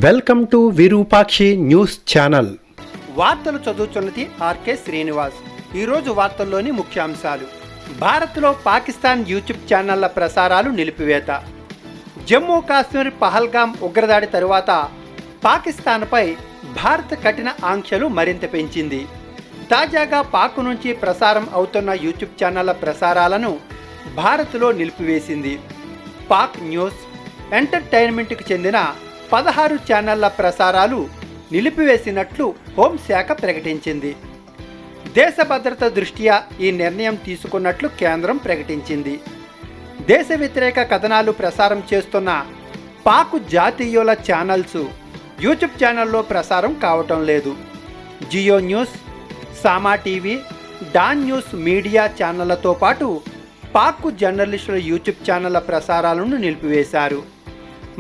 Welcome to Virupakshi news channel. వార్తలు చదువుతున్నది RK Srinivas. ఈరోజు వార్తల్లోని ముఖ్యాంశాలు: భారత్లో పాకిస్తాన్ యూట్యూబ్ ఛానళ్ల ప్రసారాలు నిలిపివేత. జమ్మూ కాశ్మీర్ పహల్గామ్ ఉగ్రదాడి తరువాత పాకిస్తాన్పై భారత్ కఠిన ఆంక్షలు మరింత పెంచింది. తాజాగా పాక్ నుంచి ప్రసారం అవుతున్న యూట్యూబ్ ఛానళ్ల ప్రసారాలను భారత్లో నిలిపివేసింది. పాక్ న్యూస్, ఎంటర్టైన్మెంట్కి చెందిన 16 ఛానళ్ల ప్రసారాలు నిలిపివేసినట్లు హోంశాఖ ప్రకటించింది. దేశ భద్రత దృష్ట్యా ఈ నిర్ణయం తీసుకున్నట్లు కేంద్రం ప్రకటించింది. దేశ వ్యతిరేక కథనాలు ప్రసారం చేస్తున్న పాక్ జాతీయుల ఛానల్స్ యూట్యూబ్ ఛానల్లో ప్రసారం కావటం లేదు. జియో న్యూస్, సామా టీవీ, డాన్ న్యూస్ మీడియా ఛానళ్లతో పాటు పాక్ జర్నలిస్టుల యూట్యూబ్ ఛానళ్ల ప్రసారాలను నిలిపివేశారు.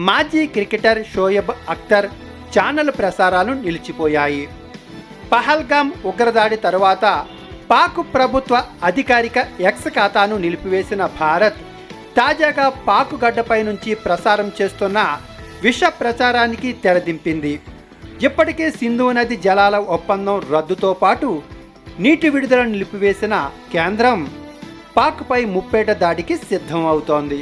మాజీ క్రికెటర్ షోయబ్ అఖ్తర్ ఛానల్ ప్రసారాలు నిలిచిపోయాయి. పహల్గామ్ ఉగ్రదాడి తరువాత పాక్ ప్రభుత్వ అధికారిక ఎక్స్ ఖాతాను నిలిపివేసిన భారత్ తాజాగా పాక్ గడ్డపై నుంచి ప్రసారం చేస్తున్న విష ప్రచారానికి తెరదింపింది. ఇప్పటికే సింధు నది జలాల ఒప్పందం రద్దుతో పాటు నీటి విడుదల నిలిపివేసిన కేంద్రం పాక్పై ముప్పేట దాడికి సిద్ధం అవుతోంది.